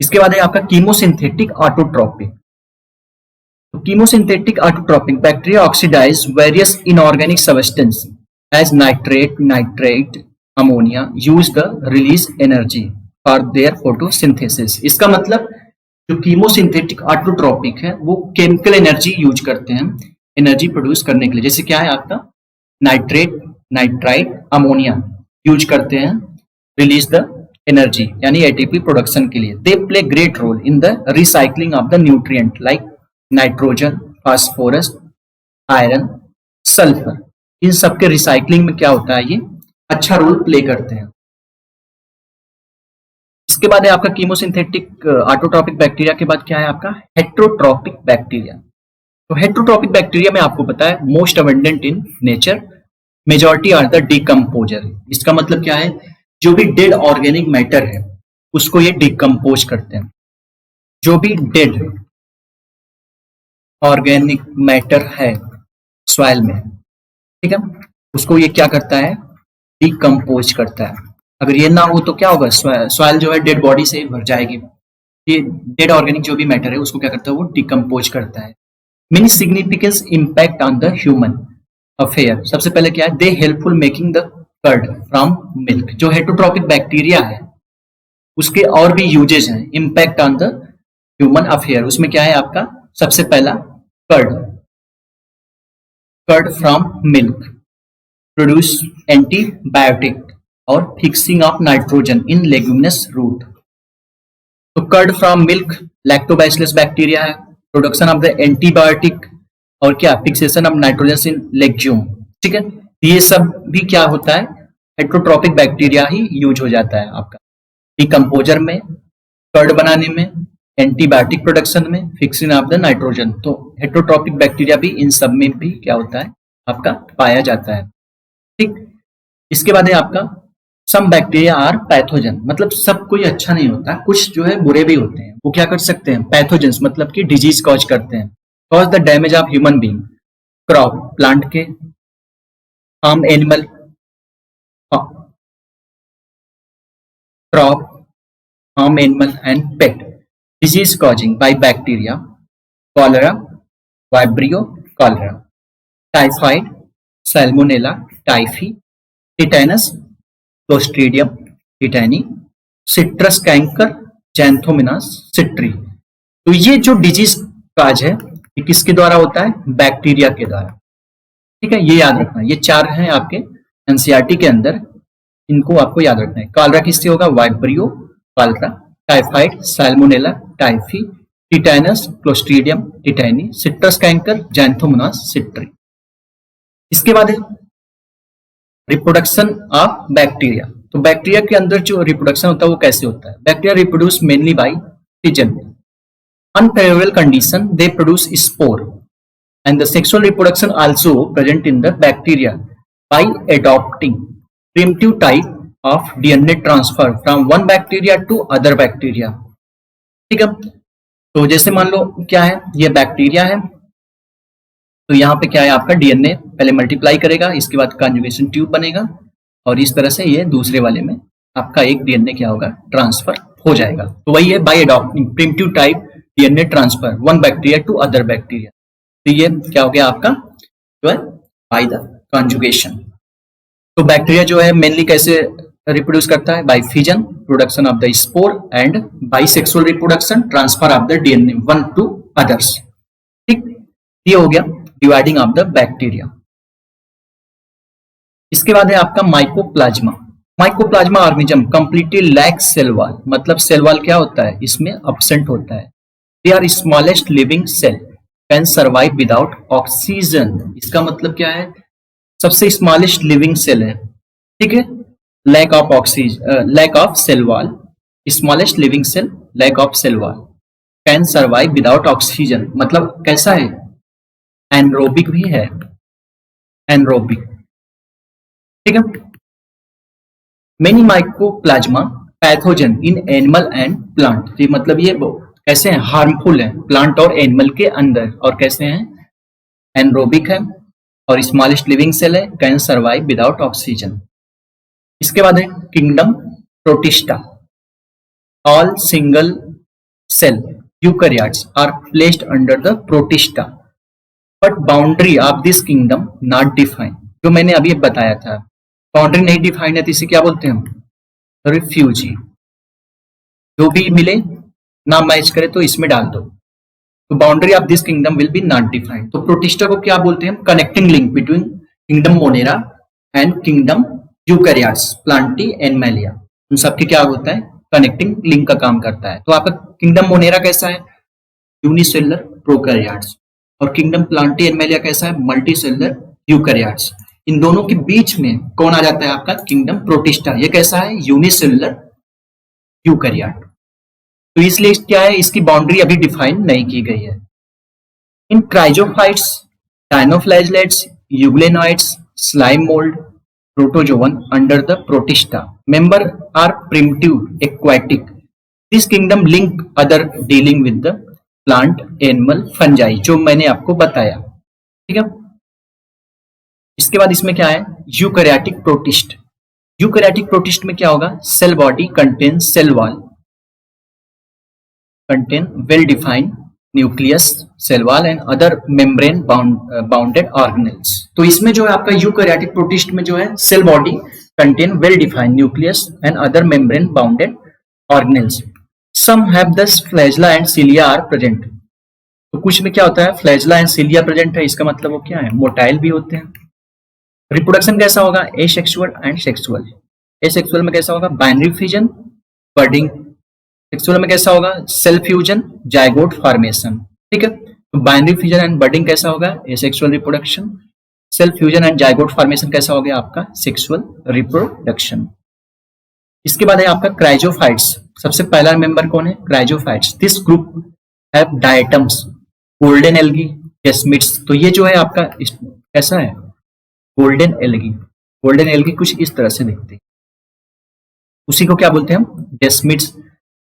इसके बाद है आपका कीमोसिंथेटिक ऑटोट्रॉपिक। तो chemosynthetic autotrophic bacteria oxidise various inorganic substance as nitrate, nitrate, ammonia, use the release energy for their photosynthesis. इसका मतलब जो कीमोसिंथेटिक ऑटोट्रॉपिक है वो केमिकल एनर्जी यूज करते हैं एनर्जी प्रोड्यूस करने के लिए। जैसे क्या है आपका, नाइट्रेट, नाइट्राइट, अमोनिया यूज करते हैं रिलीज द एनर्जी यानी एटीपी प्रोडक्शन के लिए। They play great role in the recycling of the nutrient like nitrogen, phosphorus, iron, sulphur. इन सब के रिसाइकलिंग में क्या होता है, ये अच्छा रोल प्ले करते हैं। इसके बाद है आपका कीमोसिंथेटिक ऑटोट्रॉपिक बैक्टीरिया के बाद क्या है आपका, हेट्रोट्रॉपिक बैक्टीरिया। तो हेट्रोट्रॉपिक बैक्टीरिया में आपको पता है most abundant in nature, majority are the decomposer. इसका मतलब क्या है, जो भी डेड ऑर्गेनिक मैटर है उसको ये डिकम्पोज करते हैं। जो भी डेड ऑर्गेनिक मैटर है सॉइल में, ठीक है, उसको ये क्या करता है, डिकम्पोज करता है। अगर ये ना हो तो क्या होगा, सॉइल जो है डेड बॉडी से भर जाएगी। ये डेड ऑर्गेनिक जो भी मैटर है उसको क्या करता है, वो डिकम्पोज करता है। Many significance impact on the human affair. सबसे पहले क्या है, they helpful making the curd from milk. जो हेटरोट्रॉपिक बैक्टीरिया है उसके और भी यूजेज हैं। Impact on the human affair, उसमें क्या है आपका, सबसे पहला curd, curd from milk produce antibiotic और fixing of nitrogen in leguminous root. तो curd from milk lactobacillus bacteria है, प्रोडक्शन ऑफ द एंटीबायोटिक और क्या, fixation of nitrogen in legume. ठीक है, ये सब भी क्या होता है, हेटरोट्रॉपिक बैक्टीरिया ही यूज हो जाता है आपका डिकम्पोजर में, कर्ड बनाने में, एंटीबायोटिक प्रोडक्शन में, फिक्सिंग ऑफ द नाइट्रोजन। तो हेटरोट्रॉपिक बैक्टीरिया भी इन सब में भी क्या होता है आपका, पाया जाता है। ठीक, इसके बाद है आपका सम बैक्टीरिया आर पैथोजन, मतलब सब कोई अच्छा नहीं होता, कुछ जो है बुरे भी होते हैं। वो क्या कर सकते हैं, पैथोजेंस, मतलब कि डिजीज कॉज करते हैं। Cause the damage of human being, crop plant के, harm animal, crop, harm animal and pet, disease causing by bacteria, cholera, vibrio cholera, typhoid, salmonella typhi, tetanus, clostridium tetani, citrus canker, xanthomonas citri. तो ये जो disease cause है ये किसके द्वारा होता है, बैक्टीरिया के द्वारा। ठीक है, ये याद रखना, ये चार हैं आपके एनसीईआरटी के अंदर, इनको आपको याद रखना है। कॉलरा किससे होगा, vibrio cholera, typhoid, salmonella typhi, tetanus, clostridium tetani, citrus canker, xanthomonas citri. इसके बाद है रिप्रोडक्शन ऑफ बैक्टीरिया। तो बैक्टीरिया के अंदर जो रिप्रोडक्शन होता है वो कैसे होता है, bacteria reproduce mainly by fission, unfavorable condition they produce spore, and the sexual reproduction also present in the bacteria by adopting primitive type of DNA transfer from one bacteria to other bacteria। ठीक है, तो जैसे मान लो क्या है, ये bacteria है, तो यहाँ पे क्या है आपका डीएनए पहले मल्टीप्लाई करेगा, इसके बाद कॉन्जुगेशन ट्यूब बनेगा और इस तरह से ये दूसरे वाले में आपका एक डीएनए क्या होगा, ट्रांसफर हो जाएगा। तो वही है by adopting primitive type DNA transfer one bacteria to other bacteria. तो ये क्या हो गया आपका, जो है बाय द कॉन्जुगेशन। तो बैक्टीरिया जो है मेनली कैसे रिप्रोड्यूस करता है, by fission, production of the spore, and by sexual reproduction, transfer of the DNA one to others. ठीक, ये हो गया डिवाइडिंग ऑफ द बैक्टीरिया। इसके बाद है आपका Mycoplasma. Mycoplasma organism completely lack cell wall, मतलब सेल वॉल क्या होता है, इसमें एब्सेंट होता है। They are smallest living cell, can survive without oxygen. इसका मतलब क्या है, सबसे स्मॉलेस्ट लिविंग सेल है, ठीक है, lack of oxygen, lack of cell wall, smallest living cell, lack of cell wall, can survive without oxygen, मतलब कैसा है, एनरोबिक भी है, एनरोबिक। ठीक है, many Mycoplasma pathogen in animal and plant, मतलब ये कैसे हैं, हार्मफुल है प्लांट और एनिमल के अंदर, और कैसे हैं, एनरोबिक है और स्मॉलेस्ट लिविंग सेल है, कैन सर्वाइव विदाउट ऑक्सीजन। इसके बाद है kingdom Protista, all single cell eukaryotes are placed under the Protista but boundary of this kingdom not defined. जो मैंने अभी बताया था, बाउंड्री नहीं डिफाइंड है तो इसे क्या बोलते हैं हम, रिफ्यूजी। जो भी मिले ना मैच करे तो इसमें डाल दो, तो boundary of this kingdom will be not defined. तो प्रोटिस्टा को क्या बोलते हैं, connecting link between kingdom monera and kingdom eukaryotes, plantae animalia, उन सबके क्या होता है, कनेक्टिंग लिंक का काम करता है। तो आपका किंगडम मोनेरा कैसा है, यूनिसेलुलर प्रोकैरियोट्स, और किंगडम प्लांटी एनिमैलिया कैसा है, मल्टीसेलुलर यूकैरियोट्स। इन दोनों के बीच में कौन आ जाता है आपका, किंगडम प्रोटिस्टा, ये कैसा है, यूनिसेलुलर यूकैरियोट। तो इसलिए क्या है, इसकी बाउंड्री अभी डिफाइन नहीं की गई है। इन chrysophytes, dinoflagellates, euglenoids, slime mould, protozoan under the protista member are primitive aquatic. This kingdom link other dealing with the plant, animal, fungi, जो मैंने आपको बताया, ठीक है। इसके बाद इसमें क्या है, यूकैरियोटिक प्रोटिस्ट। यूकैरियोटिक प्रोटिस्ट में क्या होगा, cell body contain cell wall, contain well-defined nucleus, cell wall and other membrane bounded organelles। तो इसमें जो है आपका यूकैरियोटिक प्रोटिस्ट में जो है cell body contain well-defined nucleus and other membrane bounded organelles। Some have thus flagella and cilia are present। तो कुछ में क्या होता है, फ्लैजला एंड सिलिया प्रेजेंट है, इसका मतलब वो क्या है, मोटाइल भी होते हैं। रिप्रोडक्शन कैसा होगा, एसेक्सुअल एंड सेक्सुअल। एसेक्सुअल में कैसा होगा, बाइनरी फ्यूजन, बर्डिंग। सेक्सुअल में कैसा होगा, सेल फ्यूजन, जाइगोट फॉर्मेशन, ठीक है। तो बाइनरी फ्यूजन एंड बर्डिंग कैसा होगा, asexual reproduction. Cell fusion and zygote formation कैसा हो गया आपका, सेक्सुअल रिप्रोडक्शन। इसके बाद है आपका क्राइजोफाइट्स। सबसे पहला मेंबर कौन है, chrysophytes. This group have diatoms, golden algae, desmids. तो ये जो है आपका कैसा है, गोल्डन एल्गी। गोल्डन एल्गी कुछ इस तरह से दिखती है, उसी को क्या बोलते हैं हम, desmids.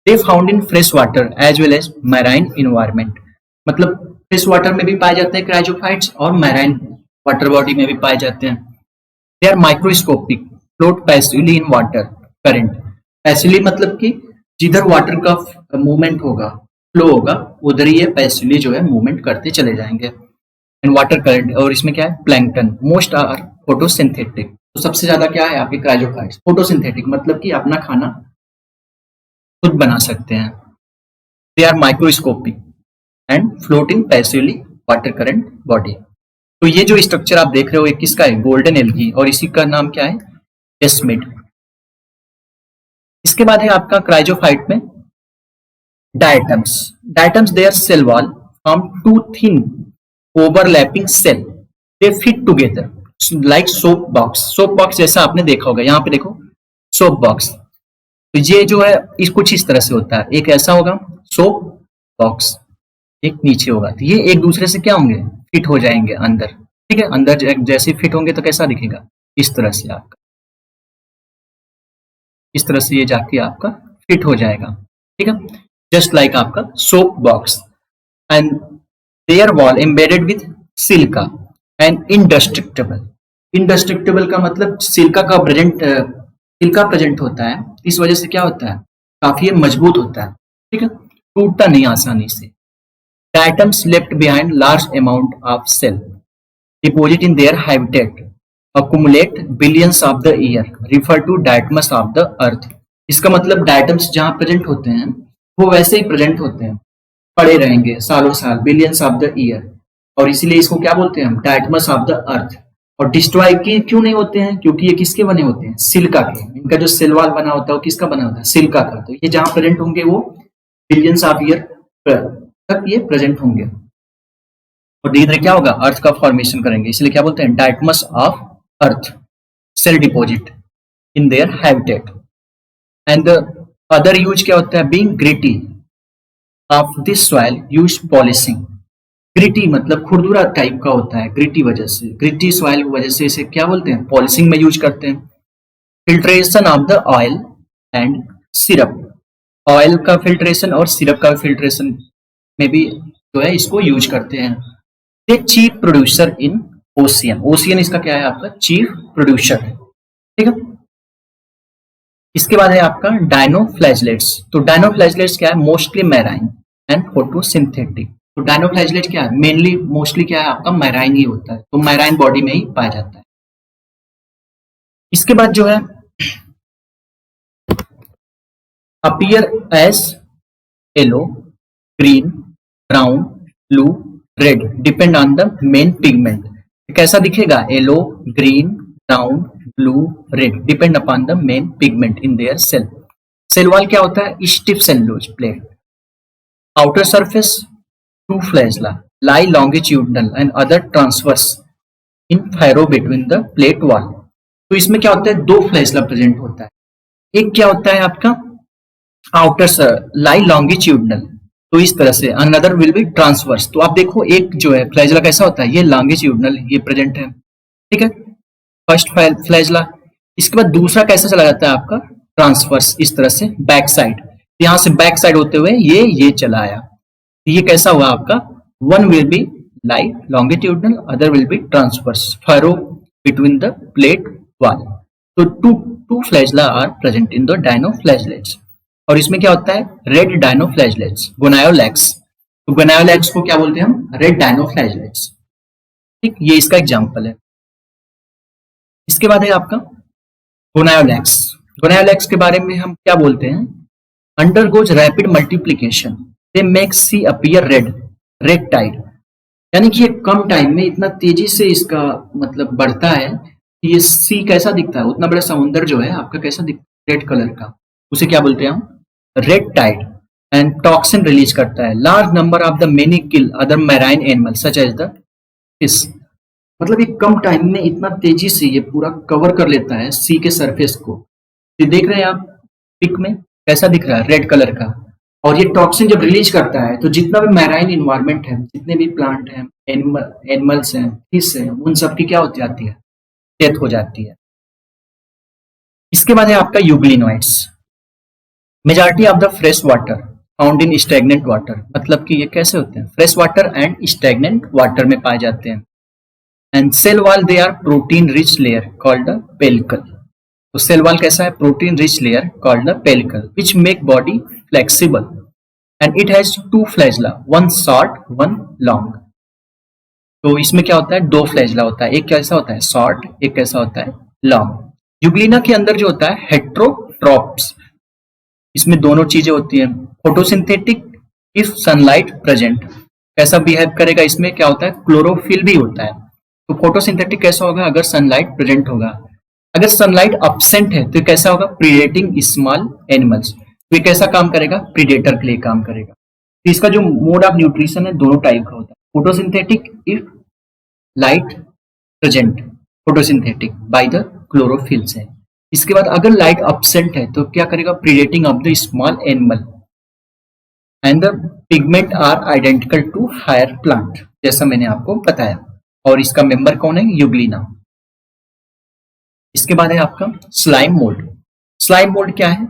They found in fresh water as well as marine environment. मतलब फ्रेश वाटर में भी पाए जाते हैं क्राइजोफाइट्स और मैराइन वाटर बॉडी में भी पाए जाते हैं। They are microscopic, float passively in water current. Passively मतलब कि जिधर वाटर का मूवमेंट होगा, फ्लो होगा, उधर ही ये पैसिवली जो है मूवमेंट करते चले जाएंगे इन वाटर करंट। और इसमें क्या है, प्लैंकटन। Most are photosynthetic. तो सबसे ज्यादा क्या है आपके क्राइजोफाइट्स, फोटोसिंथेटिक, मतलब कि अपना खाना खुद बना सकते हैं। They are microscopic and float in passively water current body. तो ये जो स्ट्रक्चर आप देख रहे हो ये किसका है, गोल्डन एल्गी, और इसी का नाम क्या है, गेस्मिड। इसके बाद है आपका क्राइजोफाइट में diatoms. Diatoms they are cell wall from two thin overlapping cell, they fit together like soap box. Soap box जैसा आपने देखा होगा, यहाँ पे देखो सोप बॉक्स। तो ये जो है इस कुछ इस तरह से होता है, एक ऐसा होगा सोप बॉक्स, एक नीचे होगा। तो ये एक दूसरे से क्या होंगे, फिट हो जाएंगे अंदर, ठीक है। अंदर जैसे फिट होंगे तो कैसा दिखेगा, इस तरह से आपका, इस तरह से ये जाके आपका फिट हो जाएगा, ठीक है, जस्ट लाइक आपका soap box. And their wall embedded with silica and indestructible. Indestructible का मतलब सिल्का का प्रेजेंट होता है, इस वजह से क्या होता है, काफी मजबूत होता है, ठीक है, टूटता नहीं आसानी से। Diatoms left behind large amount of cell deposit in their habitat accumulate billions of the year, refer to diatoms of the earth। इसका मतलब डायटम्स जहां प्रेजेंट होते हैं वो वैसे ही प्रेजेंट होते हैं, पड़े रहेंगे सालों साल, बिलियंस ऑफ द ईयर, और इसीलिए इसको क्या बोलते हैं हम, डायटम्स ऑफ द अर्थ। और डिस्ट्रॉय क्यों नहीं होते हैं, क्योंकि ये किसके बने होते हैं, सिल्का के। इनका जो सेल वॉल बना होता है वो किसका बना होता है, सिल्का का। तो ये जहां प्रेजेंट होंगे वो बिलियंस ऑफ ईयर तक ये प्रेजेंट होंगे, और धीरे धीरे क्या होगा, अर्थ का फॉर्मेशन करेंगे, इसलिए क्या बोलते हैं, diatoms of earth cell deposit in their habitat। and the other use क्या होता है, being gritty of this soil use polishing। gritty मतलब खुरदुरा टाइप का होता है, gritty वजह से, gritty soil की वजह से इसे क्या बोलते हैं, पॉलिशिंग में यूज करते हैं। Filtration of the oil and syrup. Oil का फिल्ट्रेशन और सिरप का फिल्ट्रेशन में भी जो है इसको यूज करते हैं। ये chief producer in ocean. Ocean इसका क्या है आपका, चीफ प्रोड्यूसर है, ठीक है। इसके बाद है आपका डायनोफ्लैजलेट्स। तो डायनोफ्लैजलेट्स क्या है, मोस्टली मैराइन एंड फोटोसिंथेटिक। तो डायनोफ्लैजलेट क्या है, मेनली मोस्टली क्या है आपका, मैराइन ही होता है, तो मैराइन बॉडी में ही पाया जाता है। इसके बाद जो है appear as yellow, green, brown, blue, red, depend on the main pigment. कैसा दिखेगा, yellow, green, brown, blue, red, depend upon the main pigment in their cell. Cell wall क्या होता है, stiff cellulose plate. Outer surface two flagella lie longitudinal and other transverse in furrow between the plate wall. तो इसमें क्या होता है, दो flagella present होता है। एक क्या होता है आपका आउटर लाई लॉन्गिट्यूडनल, तो इस तरह से, अनदर विल बी ट्रांसवर्स। तो आप देखो एक जो है फ्लैजला कैसा होता है, ये लॉन्गिट्यूडनल, ये प्रेजेंट है, ठीक है, फर्स्ट फ्लैजला। इसके बाद दूसरा कैसे चला जाता है आपका ट्रांसवर्स, इस तरह से बैक साइड, यहां से बैक साइड होते हुए ये चला आया, ये कैसा हुआ आपका, one will be light longitudinal, other will be transverse, furrow between the plate wall. तो two flagella are present in the dinoflagellates, और इसमें क्या होता है, रेड डायनोफ्लैजलेट्स, गोनायोलैक्स। तो गोनायोलैक्स को क्या बोलते हैं हम, रेड डायनोफ्लैजलेट्स। ठीक, ये इसका एग्जांपल है। इसके बाद है आपका गोनायोलैक्स। गोनायोलैक्स के बारे में हम क्या बोलते हैं, undergoes rapid multiplication, they make sea appear red tide, यानी कि ये कम टाइम में इतना तेजी से इसका मतलब बढ़ता है कि ये सी कैसा दिखता है, उतना बड़ा समुद्र जो है आपका कैसा दिखता है, रेड कलर का, उसे क्या बोलते हैं हम, red tide. And toxin release करता है, large number of the many kill other marine animal such as the fish, मतलब ये कम टाइम में इतना तेजी से ये पूरा कवर कर लेता है सी के सरफेस को। ये देख रहे हैं आप पिक में कैसा दिख रहा है, रेड कलर का। और ये टॉक्सिन जब रिलीज करता है तो जितना भी मैराइन इन्वायरमेंट है, जितने भी प्लांट हैं, एनिमल्स हैं, फिश हैं, उन सब की क्या होती जाती है, डेथ हो जाती है। इसके बाद है आपका euglenoids. Majority of the fresh water found in stagnant water, मतलब कि ये कैसे होते हैं, fresh water and stagnant water में पाए जाते हैं। And cell wall they are protein rich layer called the pellicle. तो सेल वॉल कैसा है, protein rich layer called the pellicle which make body flexible and it has two flagella, one short one long. तो इसमें क्या होता है, दो flagella होता है, एक कैसा होता है शॉर्ट, एक कैसा होता है लॉन्ग। यूग्लिना के अंदर जो होता है हेट्रोट्रोप्स, इसमें दोनों चीजें होती हैं, फोटोसिंथेटिक इफ सनलाइट प्रेजेंट, कैसा बिहेव करेगा, इसमें क्या होता है क्लोरोफिल भी होता है। तो फोटोसिंथेटिक कैसा होगा, अगर सनलाइट प्रेजेंट होगा, अगर सनलाइट एब्सेंट है तो कैसा होगा, प्रीडेटिंग स्मॉल एनिमल्स, तो ये कैसा काम करेगा, प्रीडेटर के लिए काम करेगा। तो इसका जो मोड ऑफ न्यूट्रिशन है दोनों टाइप का होता है, photosynthetic if light present, photosynthetic by the chlorophyll से। इसके बाद अगर लाइट एब्सेंट है तो क्या करेगा, predating of the small animal and the pigment are identical to higher plant, जैसा मैंने आपको बताया। और इसका मेंबर कौन है, यूग्लिना। इसके बाद है आपका स्लाइम मोल्ड। स्लाइम मोल्ड क्या है,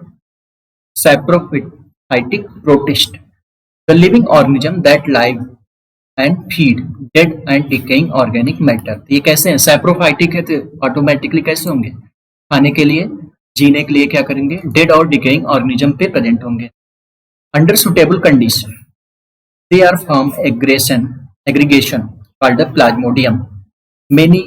saprophytic protist, the living organism that live and feed dead and decaying organic matter. ये कैसे हैं, सैप्रोफाइटिक है तो ऑटोमेटिकली कैसे होंगे, खाने के लिए, जीने के लिए क्या करेंगे, डेड और डिकेइंग ऑर्गेनिज्म पे प्रेजेंट होंगे। Under suitable condition they are form aggregation called the plasmodium, many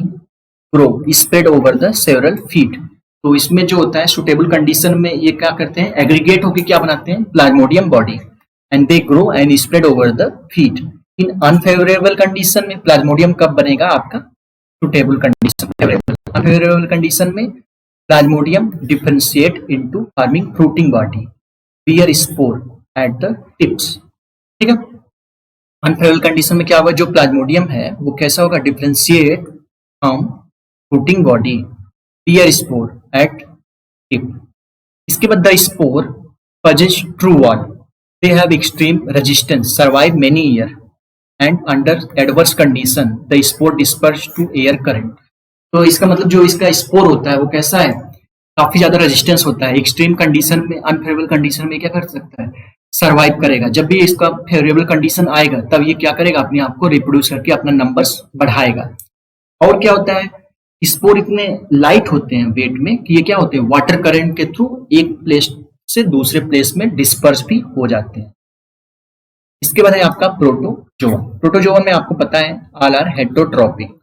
grow spread over the several feet. तो इसमें जो होता है सुटेबल कंडीशन में ये क्या करते हैं, एग्रीगेट होकर क्या बनाते हैं, plasmodium body, and they grow and spread over the feet. In unfavourable condition में प्लाज्मोडियम कब बनेगा आपका, सुटेबल कंडीशन। अनफेवरेबल कंडीशन में plasmodium differentiate into forming fruiting body, bear spore at the tips. ठीक है, अनफेवरेबल कंडीशन में क्या होगा, जो प्लाज्मोडियम है वो कैसा होगा, differentiate from fruiting body, bear spore at tip. इसके बाद the spore possess true wall, they have extreme resistance, survive many years and under adverse condition the spore disperse to air current। तो इसका मतलब जो इसका स्पोर होता है वो कैसा है, काफी ज्यादा रेजिस्टेंस होता है, एक्सट्रीम कंडीशन में, अनफेवरेबल कंडीशन में क्या कर सकता है, सरवाइव करेगा। जब भी इसका फेवरेबल कंडीशन आएगा तब ये क्या करेगा, अपने आप को रिप्रोड्यूस करके अपना नंबर्स बढ़ाएगा। और क्या होता है, स्पोर इतने लाइट होते हैं वेट में कि ये क्या होते हैं, वाटर करंट के थ्रू एक प्लेस से दूसरे प्लेस में डिस्पर्स भी हो जाते हैं। इसके बाद है आपका प्रोटोजोआ। प्रोटोजोआ में आपको पता है all are heterotrophic,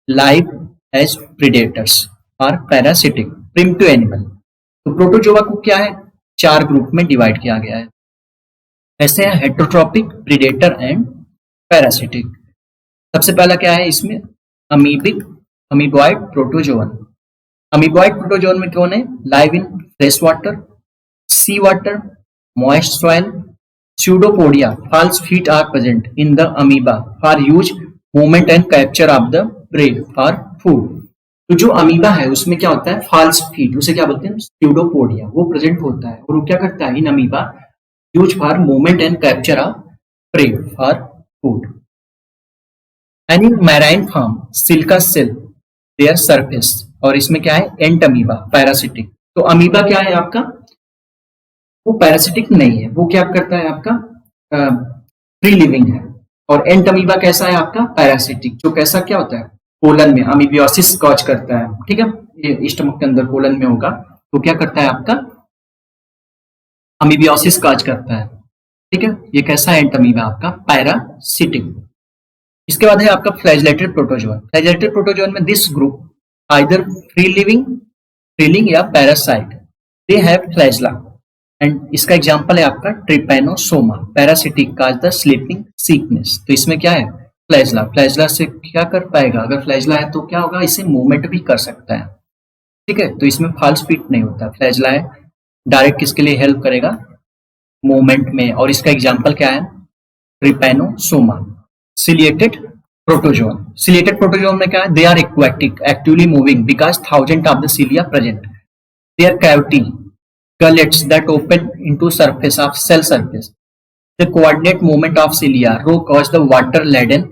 live as predators और पैरासिटिक, प्रिमिटिव एनिमल। तो प्रोटोजोआ को क्या है, चार ग्रुप में डिवाइड किया गया है, ऐसे हैं हेटरोट्रॉपिक, प्रीडेटर एंड पैरासिटिक। सबसे पहला क्या है इसमें, amoebic, amoeboid protozoan. Amoeboid protozoan में कौन है, live in fresh water, sea water, moist soil, pseudopodia, false feet are present in the amoeba for use movement and capture of the prey for food। तो जो amoeba है उसमें क्या होता है, फॉल्स फीट, उसे क्या बोलते हैं, स्यूडोपोडिया, वो प्रेजेंट होता है और वो क्या करता है in amoeba, use for movement and capture of prey for food. And in marine form silica cell their surface और इसमें क्या है एंट अमीबा पैरासिटिक। तो अमीबा क्या है आपका, वो पैरासिटिक नहीं है, वो क्या करता है आपका फ्री लिविंग है। और एंट अमीबा कैसा है आपका पैरासिटिक, जो कैसा क्या होता है कोलन में अमीबियोसिस कॉज करता है, ठीक है, ये स्टमक के अंदर कोलन में होगा, तो क्या करता है आपका अमीबियोसिस कॉज करता है, ठीक है। ये कैसा है एंट अमीबा आपका पैरासिटिक। इसके बाद है आपका फ्लैजिलेटेड प्रोटोजोआ। फ्लैजिलेटेड प्रोटोजोआ में this group either free living या parasite, they have flagella and इसका एग्जांपल है आपका trypanosoma parasitic cause the sleeping sickness. तो इसमें क्या है फ्लैजला, फ्लैजला से क्या कर पाएगा, अगर फ्लैजला है तो क्या होगा इसे मूवमेंट भी कर सकता है, ठीक है। तो इसमें फॉल्स बीट नहीं होता, फ्लैजला है डायरेक्ट किसके लिए हेल्प करेगा मूवमेंट में, और इसका एग्जांपल क्या है trypanosoma. Ciliated protozoan, ciliated protozoan में क्या है they are aquatic actively moving because thousand of the cilia present, there cavity gullets that open into surface of cell surface. The coordinate movement of cilia row cause the water laden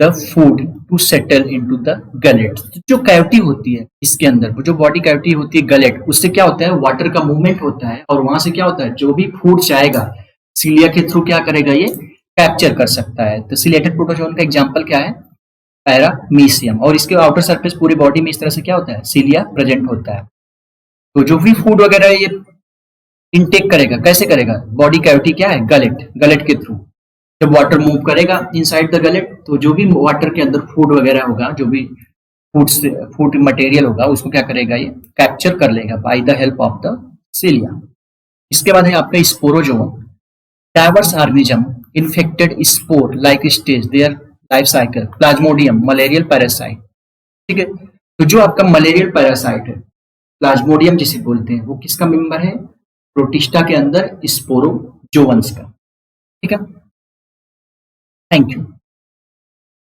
the food to settle into the gullet. जो cavity होती है इसके अंदर, जो body cavity होती है gullet, उससे क्या होता है वाटर का मूवमेंट होता है और वहां से क्या होता है जो भी फूड जाएगा सीलिया के थ्रू क्या करेगा ये कैप्चर कर सकता है। तो सिलेटेड प्रोटोजोन का एग्जांपल क्या है पैरामीशियम, और इसके आउटर सरफेस पूरी बॉडी में इस तरह से क्या होता है सीलिया प्रेजेंट होता है। तो जो भी फूड वगैरह ये इनटेक करेगा कैसे करेगा बॉडी कैविटी क्या है गलेट के थ्रू, जब वाटर मूव करेगा इनसाइड द गलेट तो जो भी वाटर के अंदर फूड वगैरह होगा, जो भी फूड मटेरियल होगा उसको क्या करेगा ये कैप्चर कर लेगा by the help of the cilia. इसके बाद है आपका Sporozoa, diverse organism infected spore like stage their life cycle, Plasmodium malarial parasite, ठीक है। तो जो आपका मलेरियल पैरासाइट है प्लाज्मोडियम जिसे बोलते हैं वो किसका मेंबर है प्रोटिस्टा के अंदर स्पोरोजोअन्स का, ठीक है। Thank you.